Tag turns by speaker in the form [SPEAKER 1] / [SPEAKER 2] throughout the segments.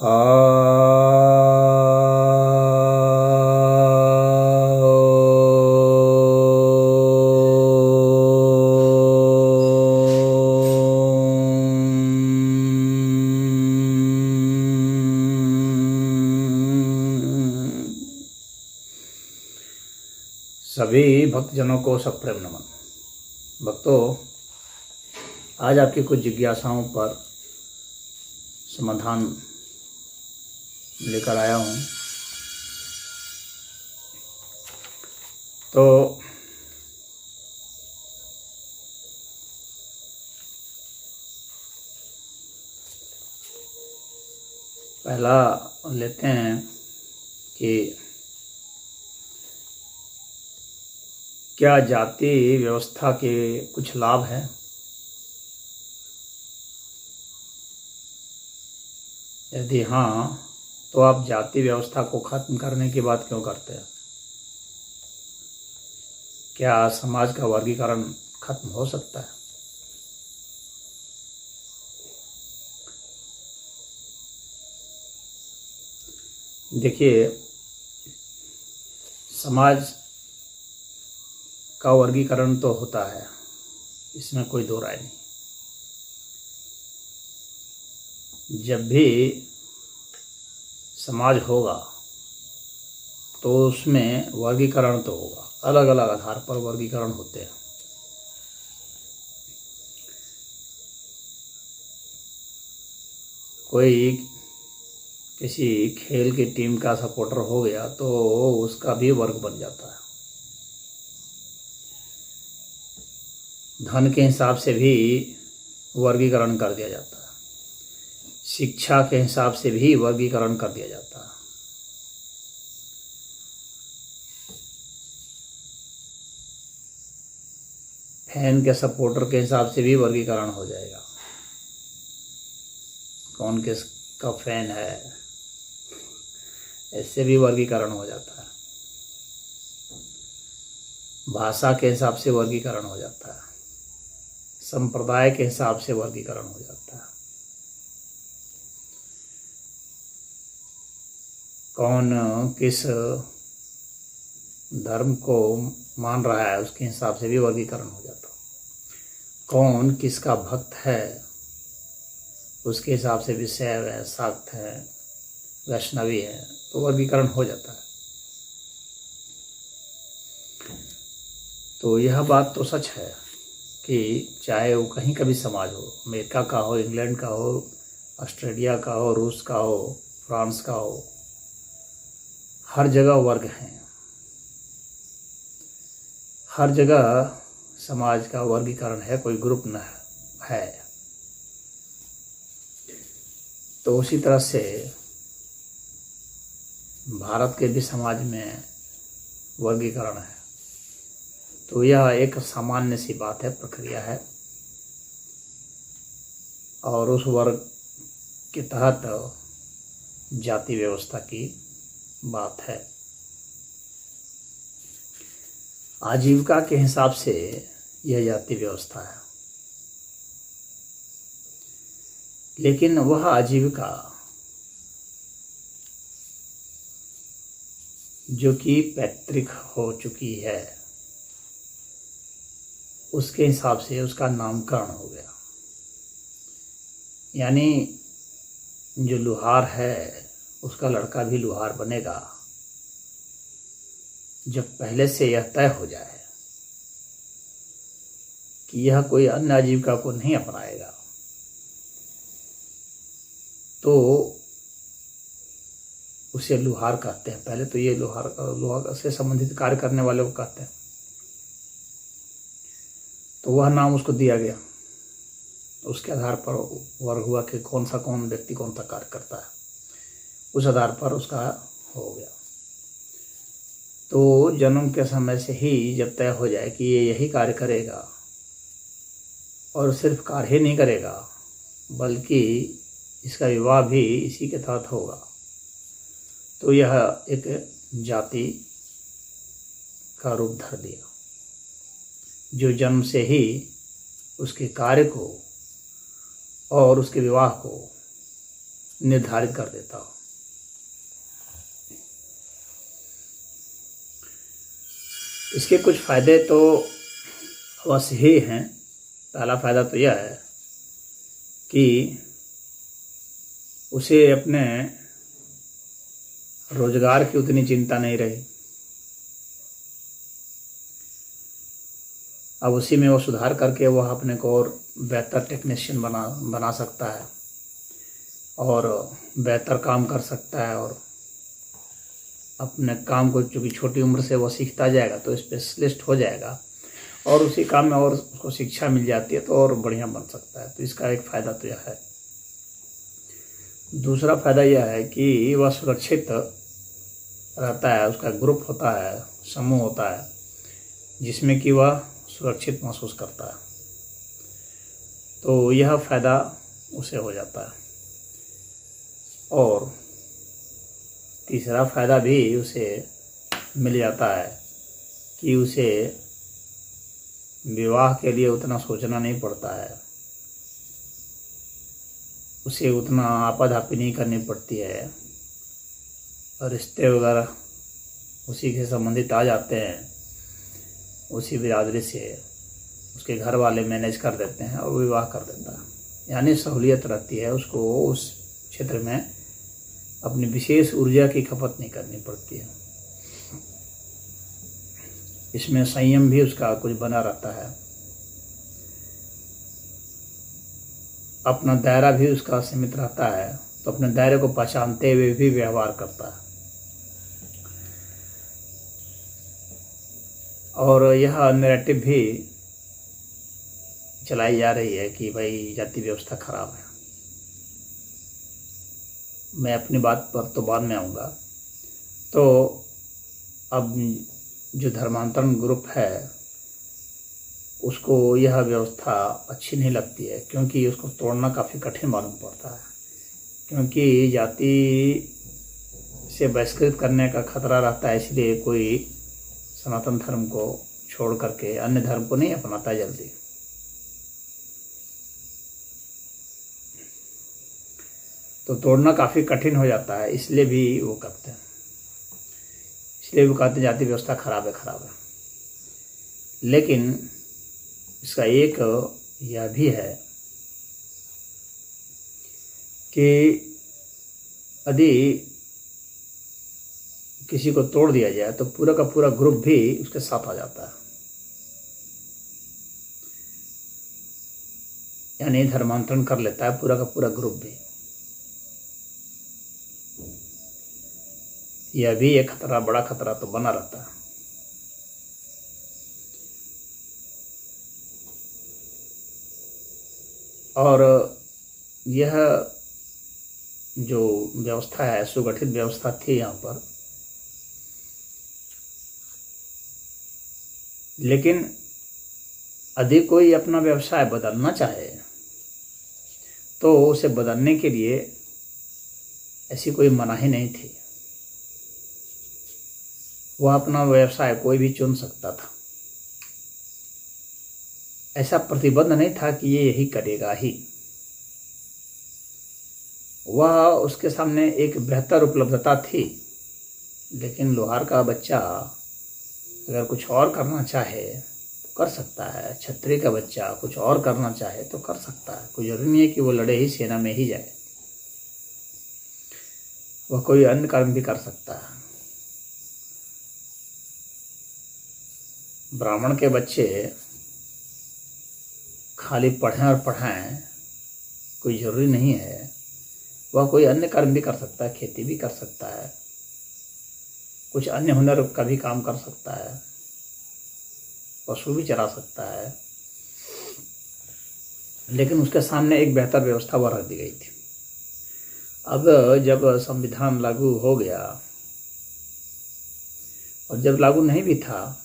[SPEAKER 1] सभी भक्तजनों को सप्रेम नमन। भक्तों, आज आपकी कुछ जिज्ञासाओं पर समाधान लेकर आया हूँ। तो पहला लेते हैं कि क्या जाति व्यवस्था के कुछ लाभ हैं? यदि हाँ, तो आप जाति व्यवस्था को खत्म करने की बात क्यों करते हैं? क्या समाज का वर्गीकरण खत्म हो सकता है? देखिए, समाज का वर्गीकरण तो होता है, इसमें कोई दो राय नहीं। जब भी समाज होगा तो उसमें वर्गीकरण तो होगा, अलग अलग आधार पर वर्गीकरण होते हैं। कोई किसी खेल की टीम का सपोर्टर हो गया तो उसका भी वर्ग बन जाता है। धन के हिसाब से भी वर्गीकरण कर दिया जाता है, शिक्षा के हिसाब से भी वर्गीकरण कर दिया जाता है। फैन के सपोर्टर के हिसाब से भी वर्गीकरण हो जाएगा, कौन किसका फैन है, ऐसे भी वर्गीकरण हो जाता है। भाषा के हिसाब से वर्गीकरण हो जाता है, संप्रदाय के हिसाब से वर्गीकरण हो जाता है। कौन किस धर्म को मान रहा है उसके हिसाब से भी वर्गीकरण हो जाता है। कौन किसका भक्त है उसके हिसाब से भी शैव है, शाक्त है, वैष्णवी है, तो वर्गीकरण हो जाता है। तो यह बात तो सच है कि चाहे वो कहीं का भी समाज हो, अमेरिका का हो, इंग्लैंड का हो, ऑस्ट्रेलिया का हो, रूस का हो, फ्रांस का हो, हर जगह वर्ग हैं। हर जगह समाज का वर्गीकरण है, कोई ग्रुप न है। तो उसी तरह से भारत के भी समाज में वर्गीकरण है। तो यह एक सामान्य सी बात है, प्रक्रिया है, और उस वर्ग के तहत जाति व्यवस्था की बात है। आजीविका के हिसाब से यह जाति व्यवस्था है, लेकिन वह आजीविका जो कि पैतृक हो चुकी है उसके हिसाब से उसका नामकरण हो गया। यानी जो लुहार है उसका लड़का भी लुहार बनेगा जब पहले से यह तय हो जाए कि यह कोई अन्य आजीविका को नहीं अपनाएगा, तो उसे लुहार कहते हैं। पहले तो ये लुहार से संबंधित कार्य करने वाले को कहते हैं। तो वह नाम उसको दिया गया, उसके आधार पर वर्ग हुआ कि कौन व्यक्ति कौन सा कार्य करता है, उस आधार पर उसका हो गया। तो जन्म के समय से ही जब तय हो जाए कि ये यही कार्य करेगा, और सिर्फ कार्य ही नहीं करेगा बल्कि इसका विवाह भी इसी के तहत होगा, तो यह एक जाति का रूप धर लिया। जो जन्म से ही उसके कार्य को और उसके विवाह को निर्धारित कर देता हो। इसके कुछ फायदे तो अवश्य ही हैं। पहला फायदा तो यह है कि उसे अपने रोजगार की उतनी चिंता नहीं रही। अब उसी में वो सुधार करके वह अपने को और बेहतर टेक्नीशियन बना सकता है और बेहतर काम कर सकता है, और अपने काम को चूँकि छोटी उम्र से वो सीखता जाएगा तो स्पेशलिस्ट हो जाएगा, और उसी काम में और उसको शिक्षा मिल जाती है तो और बढ़िया बन सकता है। तो इसका एक फ़ायदा तो यह है। दूसरा फ़ायदा यह है कि वह सुरक्षित रहता है। उसका ग्रुप होता है, समूह होता है, जिसमें कि वह सुरक्षित महसूस करता है, तो यह फ़ायदा उसे हो जाता है। और तीसरा फ़ायदा भी उसे मिल जाता है कि उसे विवाह के लिए उतना सोचना नहीं पड़ता है, उसे उतना आपाधापी नहीं करनी पड़ती है, और रिश्ते वगैरह उसी के संबंधित आ जाते हैं, उसी बिरादरी से उसके घर वाले मैनेज कर देते हैं और विवाह कर देता है। यानी सहूलियत रहती है उसको, उस क्षेत्र में अपनी विशेष ऊर्जा की खपत नहीं करनी पड़ती है। इसमें संयम भी उसका कुछ बना रहता है, अपना दायरा भी उसका सीमित रहता है, तो अपने दायरे को पहचानते हुए भी व्यवहार करता है। और यह नैरेटिव भी चलाई जा रही है कि भाई जाति व्यवस्था खराब है। मैं अपनी बात पर तो बाद में आऊँगा। तो अब जो धर्मांतरण ग्रुप है उसको यह व्यवस्था अच्छी नहीं लगती है, क्योंकि उसको तोड़ना काफ़ी कठिन मालूम पड़ता है, क्योंकि जाति से बहिष्कृत करने का खतरा रहता है। इसलिए कोई सनातन धर्म को छोड़ करके अन्य धर्म को नहीं अपनाता जल्दी। तो तोड़ना काफ़ी कठिन हो जाता है, इसलिए भी वो करते हैं, इसलिए वो कहते हैं जाति व्यवस्था खराब है, खराब है। लेकिन इसका एक यह भी है कि यदि किसी को तोड़ दिया जाए तो पूरा का पूरा ग्रुप भी उसके साथ आ जाता है। यानी धर्मांतरण कर लेता है पूरा का पूरा ग्रुप भी। यह भी एक खतरा, बड़ा खतरा तो बना रहता है। और यह जो व्यवस्था है, सुगठित व्यवस्था थी यहाँ पर, लेकिन यदि कोई अपना व्यवसाय बदलना चाहे तो उसे बदलने के लिए ऐसी कोई मनाही नहीं थी। वह अपना व्यवसाय कोई भी चुन सकता था, ऐसा प्रतिबंध नहीं था कि ये यही करेगा ही। वह उसके सामने एक बेहतर उपलब्धता थी। लेकिन लोहार का बच्चा अगर कुछ और करना चाहे तो कर सकता है, क्षत्रिय का बच्चा कुछ और करना चाहे तो कर सकता है। कोई जरूरी नहीं है कि वो लड़े ही सेना में ही जाए, वह कोई अन्य कर्म भी कर सकता है। ब्राह्मण के बच्चे खाली पढ़ें और पढ़ाएं कोई ज़रूरी नहीं है, वह कोई अन्य कर्म भी कर सकता है, खेती भी कर सकता है, कुछ अन्य हुनर का भी काम कर सकता है, पशु भी चरा सकता है। लेकिन उसके सामने एक बेहतर व्यवस्था वह रख दी गई थी। अब जब संविधान लागू हो गया, और जब लागू नहीं भी था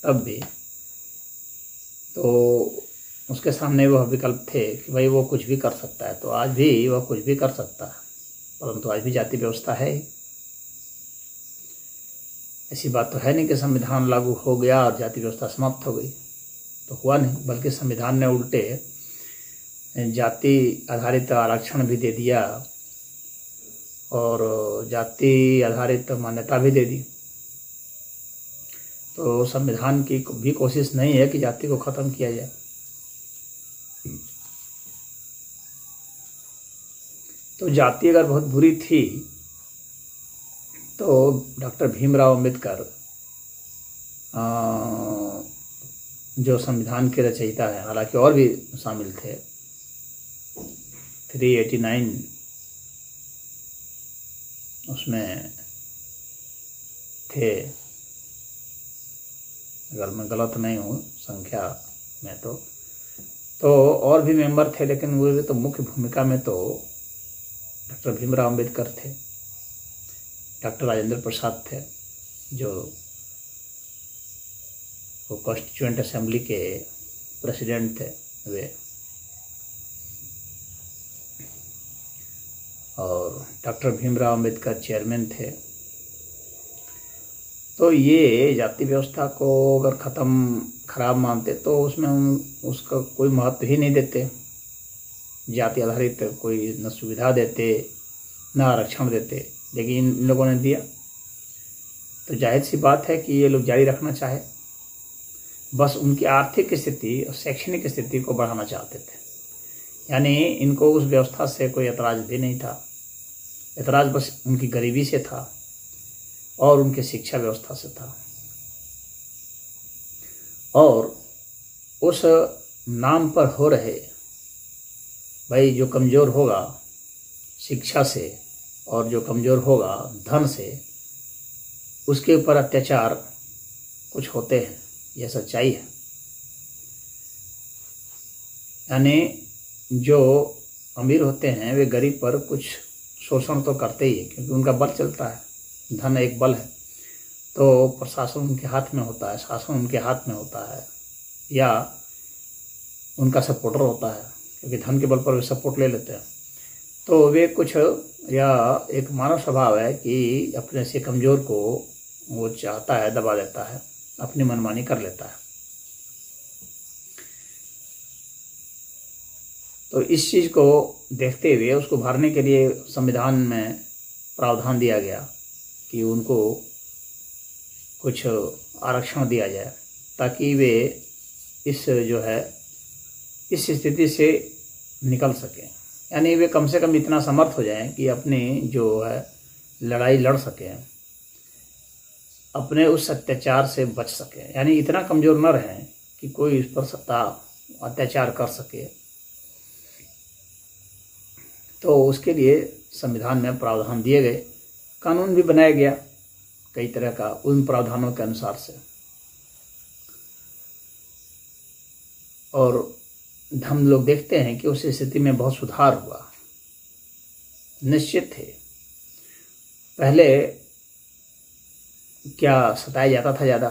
[SPEAKER 1] तब भी, तो उसके सामने वह विकल्प थे कि भाई वो कुछ भी कर सकता है। तो आज भी वह कुछ भी कर सकता है, परंतु आज भी जाति व्यवस्था है। ऐसी बात तो है नहीं कि संविधान लागू हो गया और जाति व्यवस्था समाप्त हो गई, तो हुआ नहीं। बल्कि संविधान ने उल्टे जाति आधारित आरक्षण भी दे दिया और जाति आधारित मान्यता भी दे दी। तो संविधान की भी कोशिश नहीं है कि जाति को ख़त्म किया जाए। तो जाति अगर बहुत बुरी थी तो डॉक्टर भीमराव अंबेडकर जो संविधान के रचयिता हैं, हालांकि और भी शामिल थे, 389 उसमें थे, अगर मैं गलत नहीं हूँ संख्या में तो और भी मेंबर थे, लेकिन वो तो मुख्य भूमिका में तो डॉक्टर भीमराव अंबेडकर थे। डॉक्टर राजेंद्र प्रसाद थे जो वो कॉन्स्टिट्यूएंट असेंबली के प्रेसिडेंट थे वे, और डॉक्टर भीमराव अंबेडकर चेयरमैन थे। तो ये जाति व्यवस्था को अगर खराब मानते तो उसमें उसका कोई महत्व ही नहीं देते। जाति आधारित कोई न सुविधा देते न आरक्षण देते, लेकिन इन लोगों ने दिया। तो जाहिर सी बात है कि ये लोग जारी रखना चाहे, बस उनकी आर्थिक स्थिति और शैक्षणिक स्थिति को बढ़ाना चाहते थे। यानी इनको उस व्यवस्था से कोई एतराज़ भी नहीं था, एतराज़ बस उनकी गरीबी से था और उनके शिक्षा व्यवस्था से था। और उस नाम पर हो रहे, भाई जो कमज़ोर होगा शिक्षा से और जो कमज़ोर होगा धन से, उसके ऊपर अत्याचार कुछ होते हैं, यह सच्चाई है। यानी जो अमीर होते हैं वे गरीब पर कुछ शोषण तो करते ही है, क्योंकि उनका बल चलता है, धन एक बल है। तो प्रशासन उनके हाथ में होता है, शासन उनके हाथ में होता है, या उनका सपोर्टर होता है, क्योंकि धन के बल पर वे सपोर्ट ले लेते हैं। तो वे कुछ, या एक मानव स्वभाव है कि अपने से कमज़ोर को वो चाहता है, दबा देता है, अपनी मनमानी कर लेता है। तो इस चीज़ को देखते हुए उसको भरने के लिए संविधान में प्रावधान दिया गया कि उनको कुछ आरक्षण दिया जाए, ताकि वे इस स्थिति से निकल सकें। यानी वे कम से कम इतना समर्थ हो जाएं कि अपनी जो है लड़ाई लड़ सकें, अपने उस अत्याचार से बच सकें। यानी इतना कमज़ोर न रहें कि कोई इस पर सत्ता अत्याचार कर सके। तो उसके लिए संविधान में प्रावधान दिए गए, कानून भी बनाया गया कई तरह का उन प्रावधानों के अनुसार से। और हम लोग देखते हैं कि उस स्थिति में बहुत सुधार हुआ, निश्चित थे। पहले क्या सताया जाता था ज़्यादा,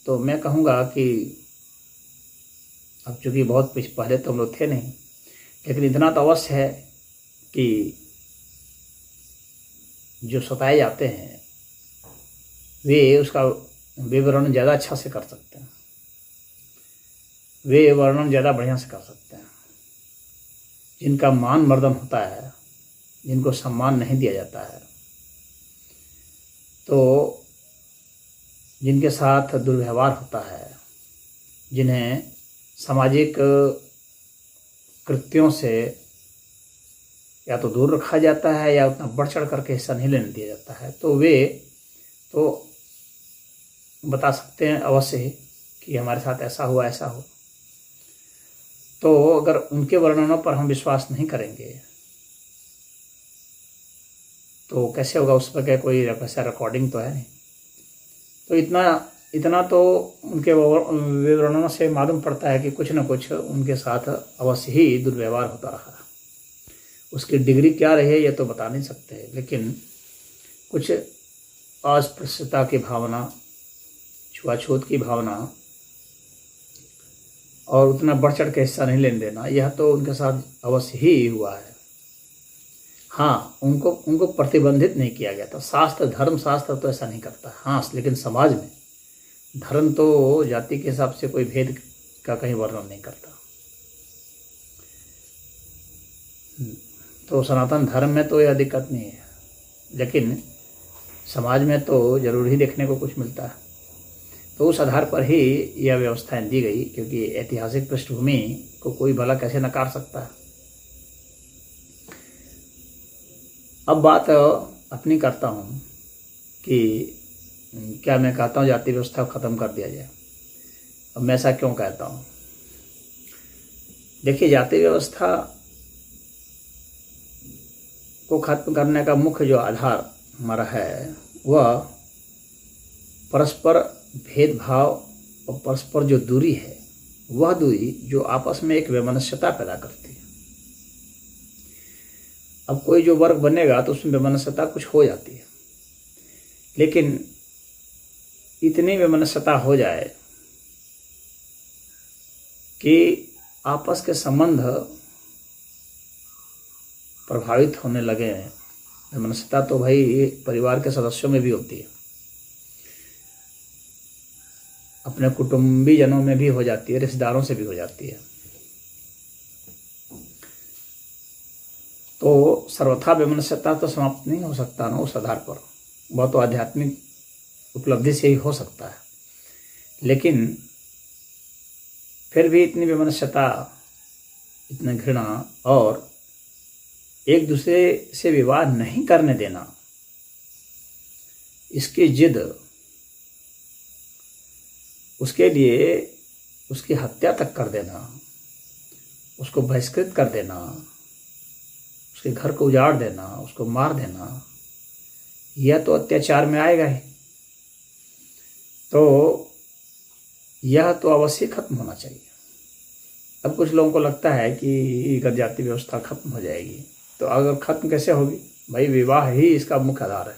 [SPEAKER 1] तो मैं कहूँगा कि अब चूँकि बहुत पहले तो हम लोग थे नहीं, लेकिन इतना तो अवश्य है कि जो सताए जाते हैं वे उसका विवरण ज़्यादा अच्छा से कर सकते हैं, वे वर्णन ज़्यादा बढ़िया से कर सकते हैं। जिनका मान मर्दन होता है, जिनको सम्मान नहीं दिया जाता है, तो जिनके साथ दुर्व्यवहार होता है, जिन्हें सामाजिक कृत्यों से या तो दूर रखा जाता है या उतना बढ़ चढ़ करके हिस्सा नहीं लेने दिया जाता है, तो वे तो बता सकते हैं अवश्य ही कि हमारे साथ ऐसा हुआ, ऐसा हो। तो अगर उनके वर्णनों पर हम विश्वास नहीं करेंगे तो कैसे होगा? उस पर क्या कोई वैसा रिकॉर्डिंग तो है नहीं। तो इतना तो उनके विवरणों से मालूम पड़ता है कि कुछ न कुछ उनके साथ अवश्य ही दुर्व्यवहार होता रहा। उसकी डिग्री क्या रही है ये तो बता नहीं सकते, लेकिन कुछ अस्पृश्यता की भावना, छुआछूत की भावना और उतना बढ़ चढ़ के हिस्सा नहीं लेने देना, यह तो उनके साथ अवश्य ही हुआ है। हाँ, उनको प्रतिबंधित नहीं किया गया था। शास्त्र, धर्म शास्त्र तो ऐसा नहीं करता। हाँ, लेकिन समाज में धर्म तो जाति के हिसाब से कोई भेद का कहीं वर्णन नहीं करता। तो सनातन धर्म में तो यह दिक्कत नहीं है, लेकिन समाज में तो जरूर ही देखने को कुछ मिलता है। तो उस आधार पर ही यह व्यवस्थाएं दी गई, क्योंकि ऐतिहासिक पृष्ठभूमि को कोई भला कैसे नकार सकता है। अब बात अपनी करता हूँ कि क्या मैं कहता हूँ जाति व्यवस्था को ख़त्म कर दिया जाए। अब मैं ऐसा क्यों कहता हूँ? देखिए, जाति व्यवस्था को खत्म करने का मुख्य जो आधार हमारा है वह परस्पर भेदभाव और परस्पर जो दूरी है, वह दूरी जो आपस में एक वैमनस्यता पैदा करती है। अब कोई जो वर्ग बनेगा तो उसमें वैमनस्यता कुछ हो जाती है, लेकिन इतनी वैमनस्यता हो जाए कि आपस के संबंध प्रभावित होने लगे। वैमनस्यता तो भाई परिवार के सदस्यों में भी होती है, अपने कुटुंबी जनों में भी हो जाती है, रिश्तेदारों से भी हो जाती है। तो सर्वथा वैमनस्यता तो समाप्त नहीं हो सकता ना उस आधार पर, वह तो आध्यात्मिक उपलब्धि से ही हो सकता है। लेकिन फिर भी इतनी वैमनस्यता, इतनी घृणा और एक दूसरे से विवाद नहीं करने देना, इसकी जिद, उसके लिए उसकी हत्या तक कर देना, उसको बहिष्कृत कर देना, उसके घर को उजाड़ देना, उसको मार देना, यह तो अत्याचार में आएगा ही। तो यह तो अवश्य खत्म होना चाहिए। अब कुछ लोगों को लगता है कि अगर जाति व्यवस्था खत्म हो जाएगी, तो अगर खत्म कैसे होगी? भाई विवाह ही इसका मुख्य आधार है।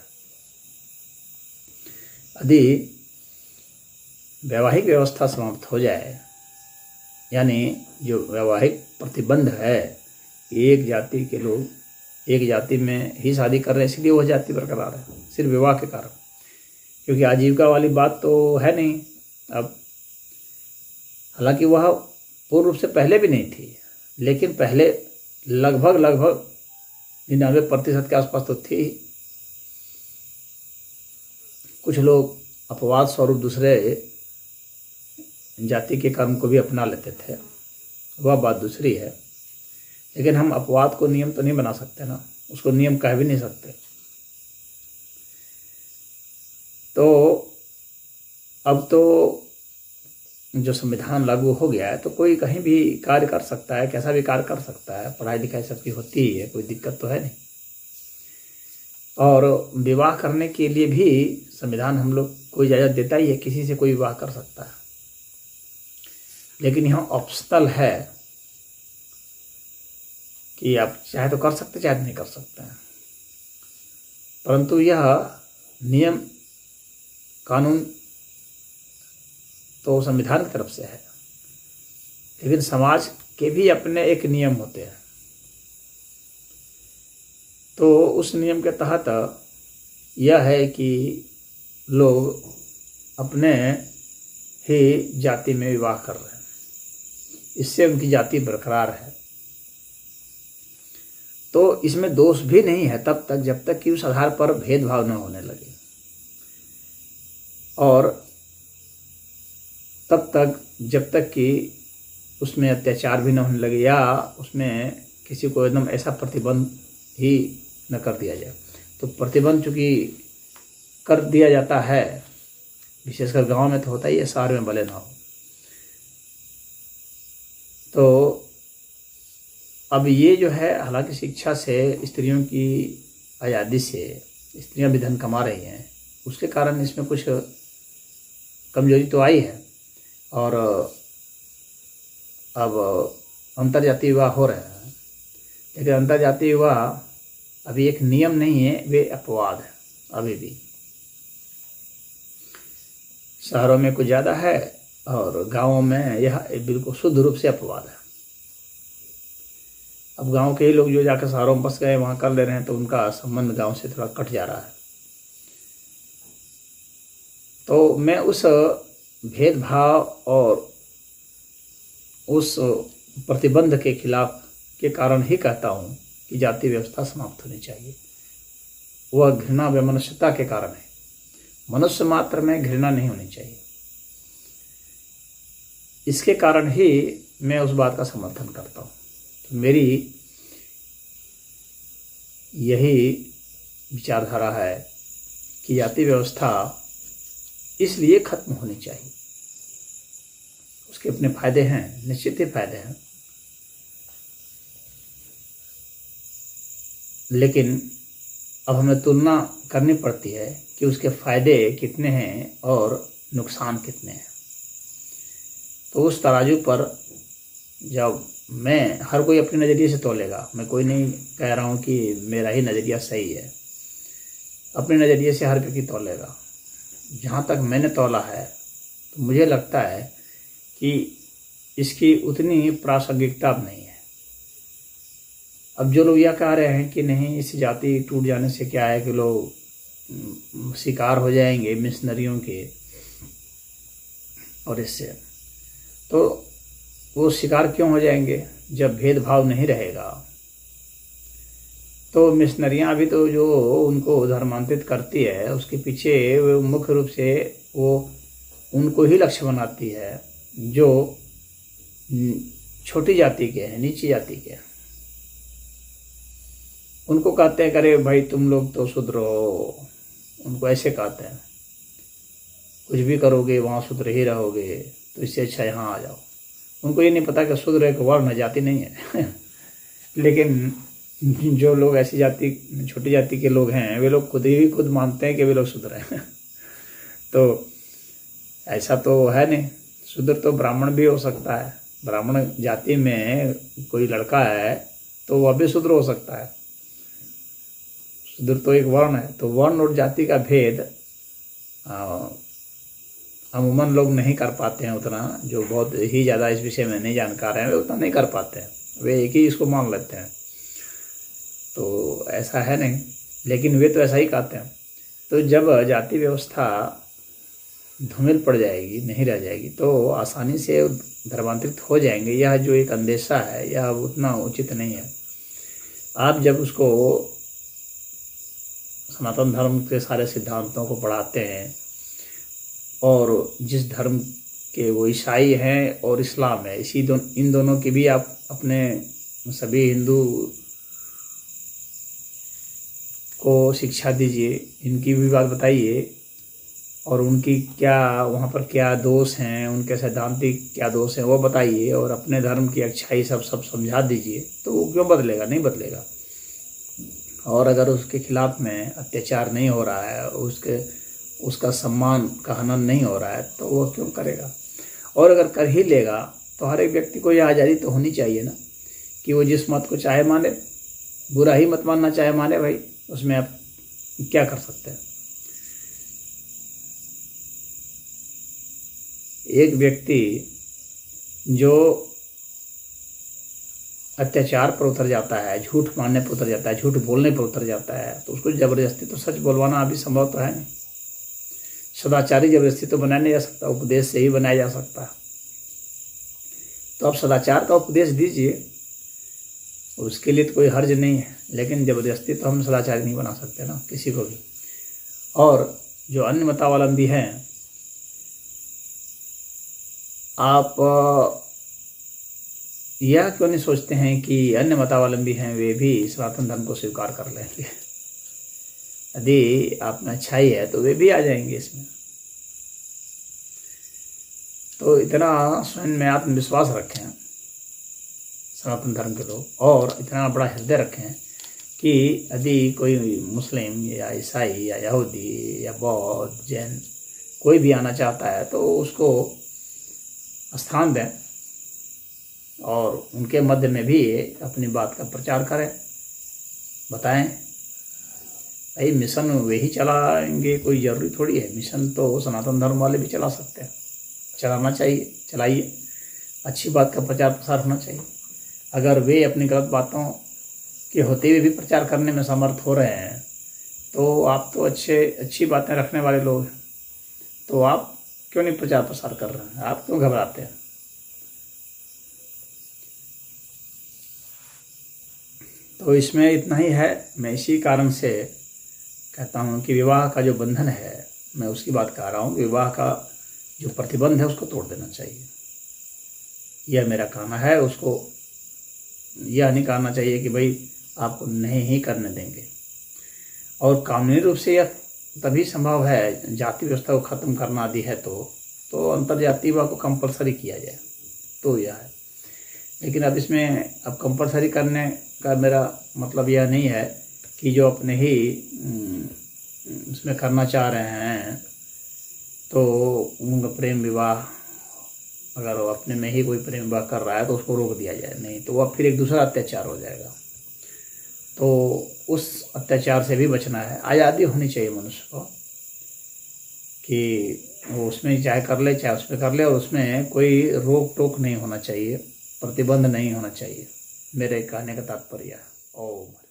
[SPEAKER 1] यदि वैवाहिक व्यवस्था समाप्त हो जाए, यानी जो वैवाहिक प्रतिबंध है, एक जाति के लोग एक जाति में ही शादी कर रहे हैं, इसलिए वह जाति बरकरार है सिर्फ विवाह के कारण, क्योंकि आजीविका वाली बात तो है नहीं। अब हालांकि वह पूर्ण रूप से पहले भी नहीं थी, लेकिन पहले लगभग 99% के आसपास तो थी। कुछ लोग अपवाद स्वरूप दूसरे जाति के कर्म को भी अपना लेते थे, वह बात दूसरी है। लेकिन हम अपवाद को नियम तो नहीं बना सकते ना, उसको नियम कह भी नहीं सकते। तो अब तो जो संविधान लागू हो गया है, तो कोई कहीं भी कार्य कर सकता है, कैसा भी कार्य कर सकता है, पढ़ाई लिखाई सबकी होती ही है, कोई दिक्कत तो है नहीं। और विवाह करने के लिए भी संविधान हम लोग को इजाज़त देता ही है, किसी से कोई विवाह कर सकता है। लेकिन यहाँ ऑप्शनल है कि आप चाहे तो कर सकते, चाहे नहीं कर सकते हैं। परंतु यह नियम कानून तो संविधान की तरफ से है, लेकिन समाज के भी अपने एक नियम होते हैं। तो उस नियम के तहत यह है कि लोग अपने ही जाति में विवाह कर रहे हैं, इससे उनकी जाति बरकरार है। तो इसमें दोष भी नहीं है तब तक जब तक कि उस आधार पर भेदभाव न होने लगे, और तब तक जब तक कि उसमें अत्याचार भी न होने लगे, या उसमें किसी को एकदम ऐसा प्रतिबंध ही न कर दिया जाए। तो प्रतिबंध चूँकि कर दिया जाता है, विशेषकर गांव में तो होता ही है, शहर में भले ना हो। तो अब ये जो है, हालांकि शिक्षा से, स्त्रियों की आज़ादी से स्त्रियां भी धन कमा रही हैं, उसके कारण इसमें कुछ कमजोरी तो आई है। और अब अंतर्जातीय विवाह हो रहे हैं, लेकिन अंतर्जातीय विवाह अभी एक नियम नहीं है, वे अपवाद है अभी भी। शहरों में कुछ ज़्यादा है और गाँवों में यह बिल्कुल शुद्ध रूप से अपवाद है। अब गांव के ही लोग जो जाकर शहरों में बस गए, वहाँ कर ले रहे हैं, तो उनका संबंध गांव से थोड़ा कट जा रहा है। तो मैं उस भेदभाव और उस प्रतिबंध के खिलाफ के कारण ही कहता हूँ कि जाति व्यवस्था समाप्त होनी चाहिए। वह घृणा वैमनस्यता के कारण है। मनुष्य मात्र में घृणा नहीं होनी चाहिए। इसके कारण ही मैं उस बात का समर्थन करता हूँ। तो मेरी यही विचारधारा है कि जाति व्यवस्था इसलिए खत्म होनी चाहिए। उसके अपने फायदे हैं, निश्चित ही फायदे हैं, लेकिन अब हमें तुलना करनी पड़ती है कि उसके फायदे कितने हैं और नुकसान कितने हैं। तो उस तराजू पर जब मैं, हर कोई अपने नज़रिए से तोलेगा, मैं कोई नहीं कह रहा हूँ कि मेरा ही नज़रिया सही है, अपने नज़रिए से हर व्यक्ति तोलेगा। जहाँ तक मैंने तोला है तो मुझे लगता है कि इसकी उतनी प्रासंगिकता अब नहीं है। अब जो लोग यह कह रहे हैं कि नहीं, इस जाति टूट जाने से क्या है कि लोग शिकार हो जाएंगे मिशनरियों के, और इससे तो वो शिकार क्यों हो जाएंगे जब भेदभाव नहीं रहेगा। तो मिशनरियाँ भी तो जो उनको धर्मांतरित करती है उसके पीछे वो मुख्य रूप से वो उनको ही लक्ष्य बनाती है जो छोटी जाति के हैं, नीची जाति के। उनको कहते हैं करे भाई तुम लोग तो शूद्र हो, उनको ऐसे कहते हैं, कुछ भी करोगे वहाँ शूद्र ही रहोगे, तो इससे अच्छा यहाँ आ जाओ। उनको ये नहीं पता कि शूद्र एक वर्ण है, जाति नहीं है। लेकिन जो लोग ऐसी जाति, छोटी जाति के लोग हैं, वे लोग खुद मानते हैं कि वे लोग शूद्र हैं। तो ऐसा तो है नहीं। शूद्र तो ब्राह्मण भी हो सकता है। ब्राह्मण जाति में कोई लड़का है तो वह भी शूद्र हो सकता है। शूद्र तो एक वर्ण है। तो वर्ण और जाति का भेद अमूमन लोग नहीं कर पाते हैं उतना, जो बहुत ही ज़्यादा इस विषय में नहीं जानकार हैं वे उतना नहीं कर पाते हैं, वे एक ही इसको मान लेते हैं। तो ऐसा है नहीं, लेकिन वे तो ऐसा ही कहते हैं। तो जब जाति व्यवस्था धूमिल पड़ जाएगी, नहीं रह जाएगी, तो आसानी से धर्मांतरित हो जाएंगे। यह जो एक अंदेशा है यह उतना उचित नहीं है। आप जब उसको सनातन धर्म के सारे सिद्धांतों को पढ़ाते हैं, और जिस धर्म के वो ईसाई हैं और इस्लाम है, इन दोनों की भी आप अपने सभी हिंदू को शिक्षा दीजिए, इनकी भी बात बताइए, और उनकी क्या वहाँ पर क्या दोष हैं, उनके सैद्धांतिक क्या दोष हैं वो बताइए, और अपने धर्म की अच्छाई सब समझा दीजिए, तो वो क्यों बदलेगा? नहीं बदलेगा। और अगर उसके खिलाफ में अत्याचार नहीं हो रहा है, उसका सम्मान का हनन नहीं हो रहा है, तो वो क्यों करेगा? और अगर कर ही लेगा तो हर एक व्यक्ति को यह आज़ादी तो होनी चाहिए ना कि वो जिस मत को चाहे माने, बुरा ही मत मानना चाहे माने, भाई उसमें आप क्या कर सकते हैं। एक व्यक्ति जो अत्याचार पर उतर जाता है, झूठ मानने पर उतर जाता है, झूठ बोलने पर उतर जाता है, तो उसको ज़बरदस्ती तो सच बोलवाना अभी संभव तो है नहीं। सदाचारी ज़बरदस्ती तो बनाया नहीं जा सकता, उपदेश से ही बनाया जा सकता है। तो आप सदाचार का उपदेश दीजिए, उसके लिए तो कोई हर्ज नहीं है, लेकिन ज़बरदस्ती तो हम सदाचारी नहीं बना सकते ना किसी को भी। और जो अन्य मतावलंबी हैं, आप यह क्यों नहीं सोचते हैं कि अन्य मतावलंबी हैं वे भी सनातन धर्म को स्वीकार कर लेंगे? यदि आप में अच्छाई है तो वे भी आ जाएंगे इसमें। तो इतना स्वयं में आत्मविश्वास रखें सनातन धर्म के लोग, और इतना बड़ा हृदय रखें कि यदि कोई मुस्लिम या ईसाई या यहूदी या बौद्ध, जैन कोई भी आना चाहता है तो उसको स्थान दें, और उनके मध्य में भी अपनी बात का प्रचार करें, बताएं। भाई मिशन वे ही चलाएंगे, कोई ज़रूरी थोड़ी है। मिशन तो सनातन धर्म वाले भी चला सकते हैं, चलाना चाहिए, चलाइए। अच्छी बात का प्रचार प्रसार होना चाहिए। अगर वे अपनी गलत बातों के होते हुए भी प्रचार करने में समर्थ हो रहे हैं, तो आप तो अच्छी बातें रखने वाले लोग हैं, तो आप क्यों नहीं प्रचार प्रसार कर रहे हैं? आप क्यों घबराते हैं? तो इसमें इतना ही है। मैं इसी कारण से कहता हूँ कि विवाह का जो बंधन है, मैं उसकी बात कर रहा हूँ, विवाह का जो प्रतिबंध है उसको तोड़ देना चाहिए। यह मेरा कहना है। उसको यह नहीं कहना चाहिए कि भाई आपको नहीं ही करने देंगे। और कानूनी रूप से यह तभी संभव है, जाति व्यवस्था को ख़त्म करना आदि है तो अंतर्जातीय विवाह को कंपलसरी किया जाए, तो यह है। लेकिन अब इसमें अब कंपलसरी करने का मेरा मतलब यह नहीं है कि जो अपने ही उसमें करना चाह रहे हैं तो उनका प्रेम विवाह, अगर वो अपने में ही कोई प्रेम विवाह कर रहा है तो उसको रोक दिया जाए, नहीं तो वह फिर एक दूसरा अत्याचार हो जाएगा। तो उस अत्याचार से भी बचना है। आज़ादी होनी चाहिए मनुष्य को कि वो उसमें चाहे कर ले चाहे उसमें कर ले, और उसमें कोई रोक टोक नहीं होना चाहिए, प्रतिबंध नहीं होना चाहिए। मेरे कहने का तात्पर्य है। ओम।